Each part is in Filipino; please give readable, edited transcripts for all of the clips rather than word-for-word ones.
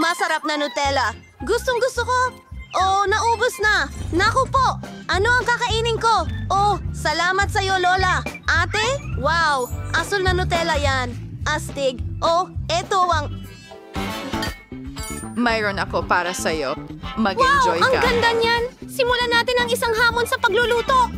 Masarap na Nutella. Gustong gusto ko. Oh, naubos na. Naku po, ano ang kakainin ko? Oh, salamat sa'yo, Lola. Ate? Wow, asul na Nutella yan. Astig. Oh, eto ang... Mayroon ako para sa'yo. Mag-enjoy Wow, ang ka. ganda niyan. Simulan natin ang isang hamon sa pagluluto.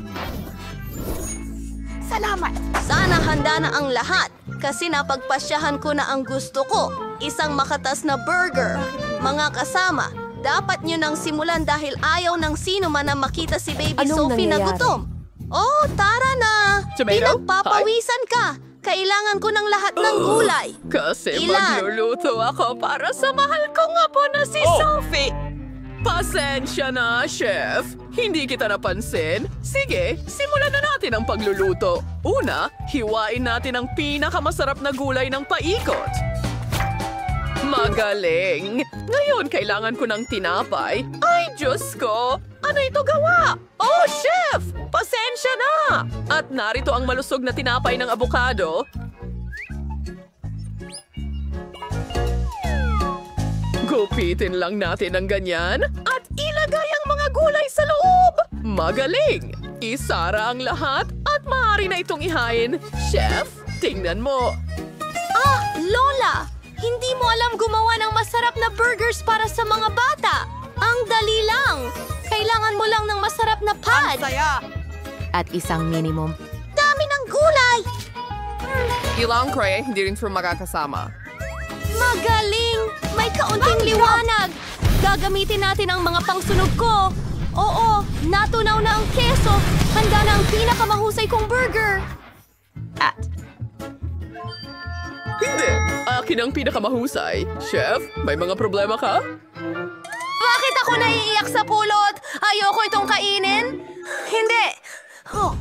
Salamat! Sana handa na ang lahat kasi napagpasyahan ko na ang gusto ko. Isang makatas na burger. Mga kasama, dapat nyo nang simulan dahil ayaw ng sino man na makita si Baby Sophie na gutom. Oh, tara na! Tomato? Pinagpapawisan ka. Kailangan ko ng lahat ng gulay. Kasi Ilan? magluluto ako para sa mahal kong apo na si Sophie. Pasensya na, Chef. Hindi kita napansin. Sige, simulan na natin ang pagluluto. Una, hiwain natin ang pinakamasarap na gulay ng paikot. Magaling! Ngayon, kailangan ko ng tinapay. Ay, Diyos ko! Ano ito gawa? Oh, Chef! Pasensya na! At narito ang malusog na tinapay ng abokado. Gupitin lang natin ang ganyan at ilagay ang mga gulay sa loob. Magaling! Isara ang lahat at maaari na itong ihain. Chef, tingnan mo. Ah, Lola! Hindi mo alam gumawa ng masarap na burgers para sa mga bata. Ang dali lang. Kailangan mo lang ng masarap na pad. At isang minimum. Dami ng gulay! Ilang cray, hindi rin for makakasama. Magaling! May kaunting liwanag! Gagamitin natin ang mga pangsunog ko. Oo, natunaw na ang keso. Handa na ang pinakamahusay kong burger. At Hindi! Akin ang pinakamahusay. Chef, may mga problema ka? Bakit ako naiiyak sa pulot? Ayoko itong kainin? Hindi. Oh,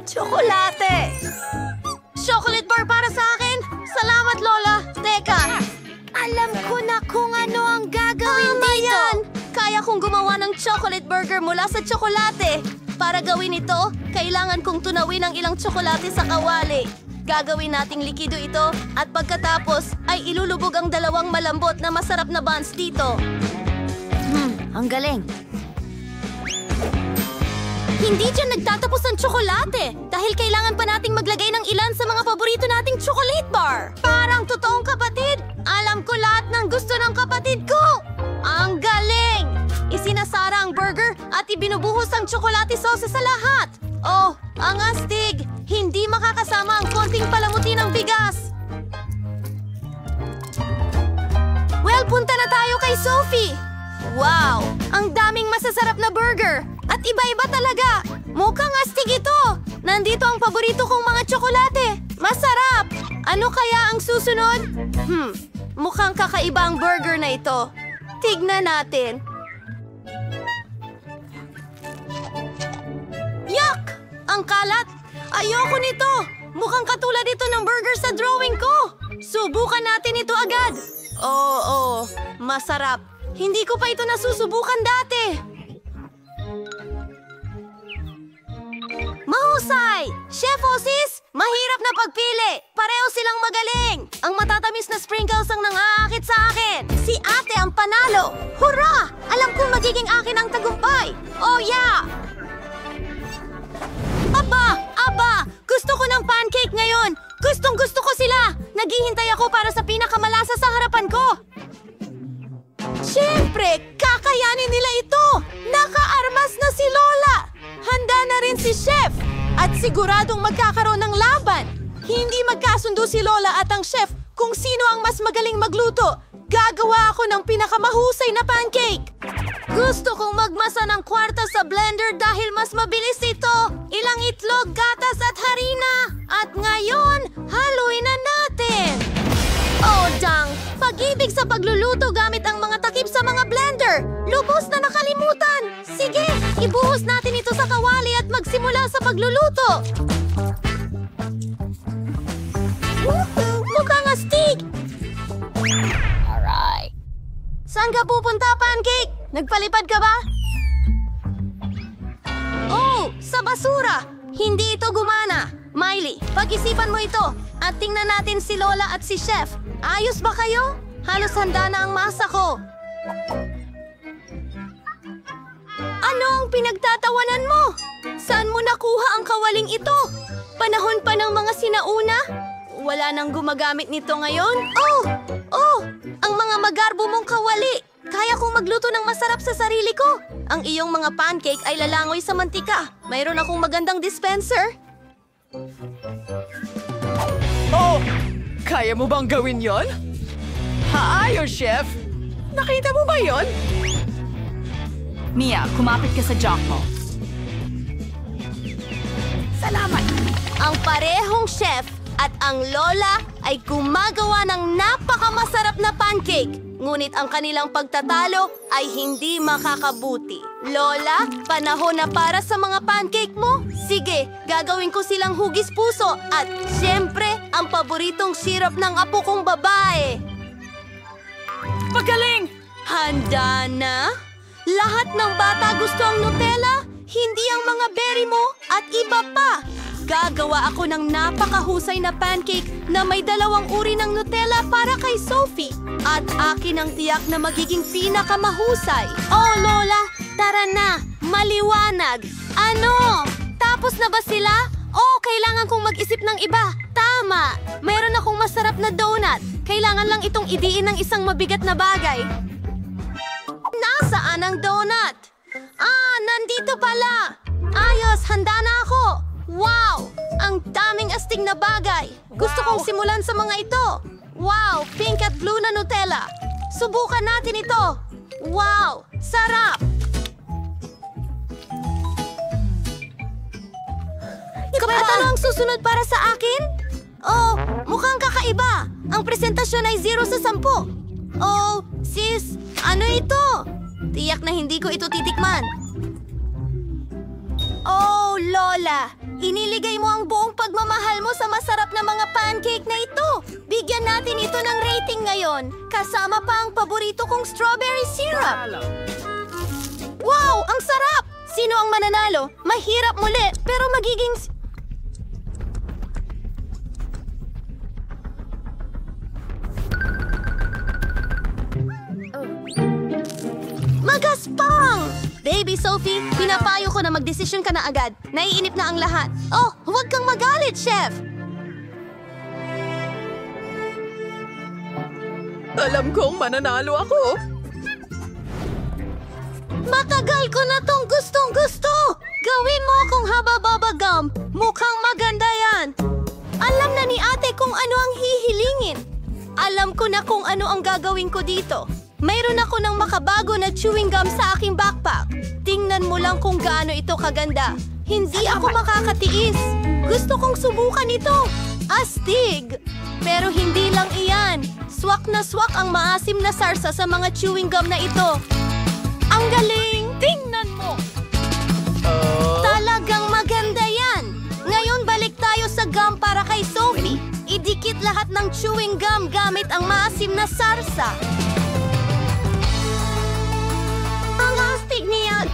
tsokolate. Chocolate bar para sa akin? Salamat, Lola. Teka. Alam ko na kung ano ang gagawin dito. Yan. Kaya kong gumawa ng chocolate burger mula sa tsokolate. Para gawin ito, kailangan kong tunawin ang ilang tsokolate sa kawali. Gagawin nating likido ito at pagkatapos ay ilulubog ang dalawang malambot na masarap na buns dito. ang galing. Hindi dyan nagtatapos ang tsokolate dahil kailangan pa nating maglagay ng ilan sa mga paborito nating chocolate bar. Parang totoong kapatid. Alam ko lahat ng gusto ng kapatid ko. Ang galing! Isinasara ang burger at ibinubuhos ang tsokolate sauce sa lahat. Oh, ang astig! Hindi makakasama ang konting palamuti ng bigas. Well, punta na tayo kay Sophie. Wow! Ang daming masasarap na burger. At iba-iba talaga. Mukhang astig ito. Nandito ang paborito kong mga tsokolate. Masarap! Ano kaya ang susunod? Mukhang kakaiba ang burger na ito. Tignan natin. Yuck! Ang kalat! Ayoko nito! Mukhang katulad ito ng burger sa drawing ko! Subukan natin ito agad! Oo, masarap. Hindi ko pa ito nasusubukan dati. Mahusay! Chef Osis, mahirap na pagpili. Pareho silang magaling. Ang matatamis na sprinkles ang nangaakit sa akin. Si ate ang panalo. Hurra! Alam kong magiging akin ang tagumpay. Oh yeah! Aba! Gusto ko ng pancake ngayon. Gustong-gusto ko sila. Naghihintay ako para sa pinakamalasa sa harapan ko. Siyempre, kakayanin nila ito. Nakaarmas na si Lola. Handa na rin si Chef. At siguradong magkakaroon ng laban. Hindi magkasundo si Lola at ang Chef kung sino ang mas magaling magluto. Gagawa ako ng pinakamahusay na pancake. Gusto kong magmasa ng kwarta sa blender dahil mas mabilis ito. Ilang itlog, gatas at harina. At ngayon, haluin na natin. Oh, dang! Pag-ibig sa pagluluto gamit ang mga takip sa mga blender. Lubos na nakalimutan. Sige, ibuhos natin ito sa kawali at magsimula sa pagluluto. Mukhang astig! Alright. Saan ka pupunta, pancake? Nagpalipad ka ba? Oh, sa basura! Hindi ito gumana. Miley, pag-isipan mo ito at tingnan natin si Lola at si Chef. Ayos ba kayo? Halos handa na ang masa ko. Ano ang pinagtatawanan mo? Saan mo nakuha ang kawaling ito? Panahon pa ng mga sinauna? Wala nang gumagamit nito ngayon? Oh! Ang mga magarbo mong kawali! Kaya kong magluto ng masarap sa sarili ko. Ang iyong mga pancake ay lalangoy sa mantika. Mayroon akong magandang dispenser. Oh! Kaya mo bang gawin yon? Haayos, Chef! Nakita mo ba yon? Mia, kumapit ka sa jock mo. Salamat! Ang parehong chef at ang lola ay gumagawa ng napakamasarap na pancake. Ngunit ang kanilang pagtatalo ay hindi makakabuti. Lola, panahon na para sa mga pancake mo? Sige, gagawin ko silang hugis puso at siyempre, ang paboritong syrup ng apo kong babae. Magaling! Handa na? Lahat ng bata gusto ang Nutella, hindi ang mga berry mo at iba pa. Gagawa ako ng napakahusay na pancake na may 2 uri ng Nutella para kay Sophie. At akin ang tiyak na magiging pinakamahusay. Oh, Lola, tara na, maliwanag. Ano? Tapos na ba sila? Oh, kailangan kong mag-isip ng iba. Tama, mayroon akong masarap na donut. Kailangan lang itong idiin ng isang mabigat na bagay. Nasaan ang donut? Nandito pala. Ayos, handa na ako. Wow! Ang daming astig na bagay. Gusto kong simulan sa mga ito. Wow! Pink at blue na Nutella. Subukan natin ito. Wow! Sarap! Kapat ano ang susunod para sa akin? Oh, mukhang kakaiba. Ang presentasyon ay 0 sa 10. Oh, sis, ano ito? Tiyak na hindi ko ito titikman. Oh, Lola! Iniligay mo ang buong pagmamahal mo sa masarap na mga pancake na ito. Bigyan natin ito ng rating ngayon. Kasama pa ang paborito kong strawberry syrup. Wow! Ang sarap! Sino ang mananalo? Mahirap muli, pero magiging... Magaspang! Baby Sophie, pinapayo ko na magdesisyon ka na agad. Naiinip na ang lahat. Oh, huwag kang magalit, Chef! Alam kong mananalo ako. Matagal ko na tong gustong-gusto! Gawin mo akong haba-baba-gum. Mukhang maganda yan. Alam na ni ate kung ano ang hihilingin. Alam ko na kung ano ang gagawin ko dito. Mayroon ako ng makabago na chewing gum sa aking backpack. Tingnan mo lang kung gaano ito kaganda. Hindi ako makakatiis. Gusto kong subukan ito. Astig! Pero hindi lang iyan. Swak na swak ang maasim na sarsa sa mga chewing gum na ito. Ang galing! Tingnan mo! Talagang maganda yan! Ngayon balik tayo sa gum para kay Sophie. Idikit lahat ng chewing gum gamit ang maasim na sarsa. Ang astig niya!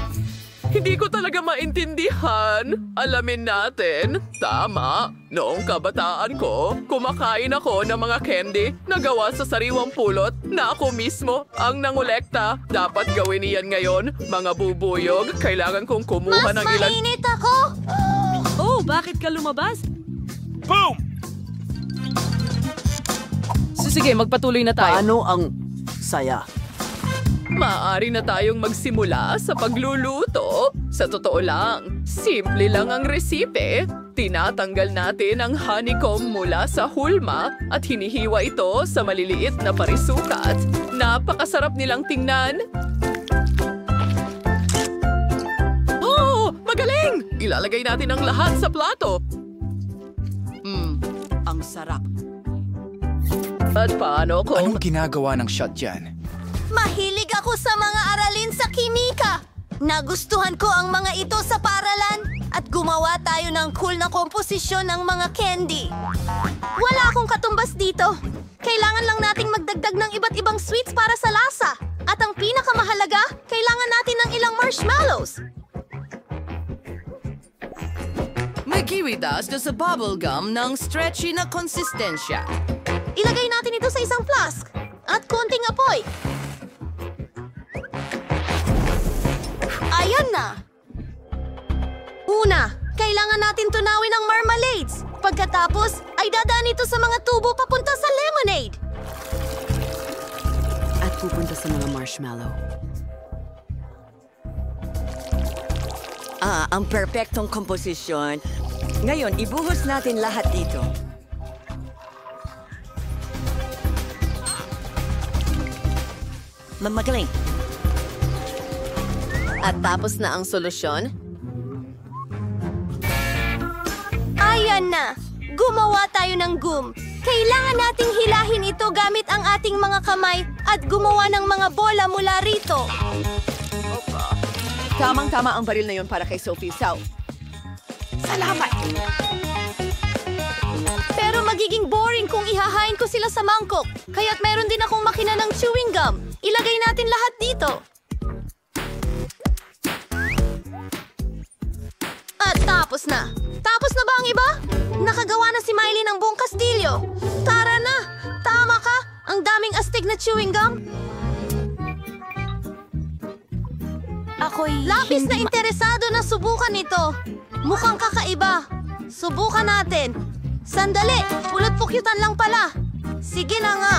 Hindi ko talaga maintindihan. Alamin natin. Tama. Noong kabataan ko, kumakain ako ng mga candy na gawa sa sariwang pulot na ako mismo ang nangolekta. Dapat gawin niyan ngayon. Mga bubuyog, kailangan kong kumuha ng ilan... Mas mainit ako! Oh, bakit ka lumabas? Boom! Sige, magpatuloy na tayo. Paano ang saya? Maaari na tayong magsimula sa pagluluto. Sa totoo lang, simple lang ang resipe. Tinatanggal natin ang honeycomb mula sa hulma at hinihiwa ito sa maliliit na parisukat. Napakasarap nilang tingnan. Oh, magaling! Ilalagay natin ang lahat sa plato. Ang sarap. At paano kung... Anong ginagawa ng shot dyan? Mahilig ako sa mga aralin sa kimika. Nagustuhan ko ang mga ito sa paaralan at gumawa tayo ng cool na komposisyon ng mga candy. Wala akong katumbas dito. Kailangan lang nating magdagdag ng iba't ibang sweets para sa lasa. At ang pinakamahalaga, kailangan natin ng ilang marshmallows. Magiritas do sa bubblegum ng stretchy na konsistensya. Ilagay natin ito sa isang flask. At konting apoy. Ayan na! Una, kailangan natin tunawin ang marmalades. Pagkatapos, ay dadaan ito sa mga tubo papunta sa lemonade. At pupunta sa mga marshmallow. Ang perpektong komposisyon. Ngayon, ibuhos natin lahat dito. Mamagaling. At tapos na ang solusyon? Ayan na! Gumawa tayo ng gum. Kailangan nating hilahin ito gamit ang ating mga kamay at gumawa ng mga bola mula rito. Tamang-tama ang baril na yon para kay Sophie Sau. Pero magiging boring kung ihahain ko sila sa mangkok. Kaya't meron din akong makina ng chewing gum. Ilagay natin lahat dito. At tapos na. Tapos na ba ang iba? Nakagawa na si Miley ng buong kastilyo. Tara na! Tama ka! Ang daming astig na chewing gum. Ako'y Labis na interesado na subukan ito. Mukhang kakaiba. Subukan natin. Sandali, pulot-pukyutan lang pala. Sige na nga.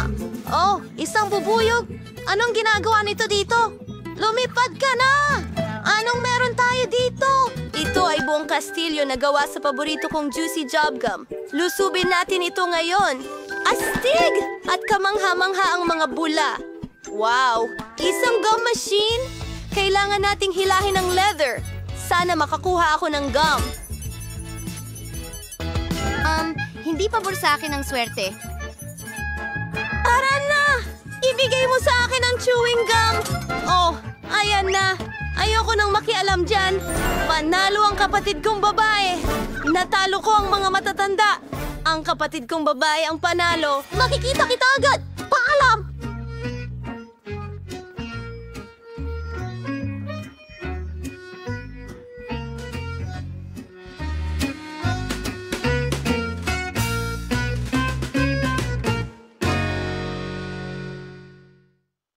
Oh, isang bubuyog. Anong ginagawa nito dito? Lumipad ka na! Anong meron tayo dito? Ito ay buong kastilyo na gawa sa paborito kong juicy job gum. Lusubin natin ito ngayon. Astig! At kamangha-mangha ang mga bula. Wow! Isang gum machine? Kailangan nating hilahin ng leather. Sana makakuha ako ng gum. Hindi pabor sa akin ang swerte. Tara na! Ibigay mo sa akin ang chewing gum! Oh, ayan na. Ayoko nang makialam dyan. Panalo ang kapatid kong babae. Natalo ko ang mga matatanda. Ang kapatid kong babae ang panalo. Makikita kita agad! Paalam!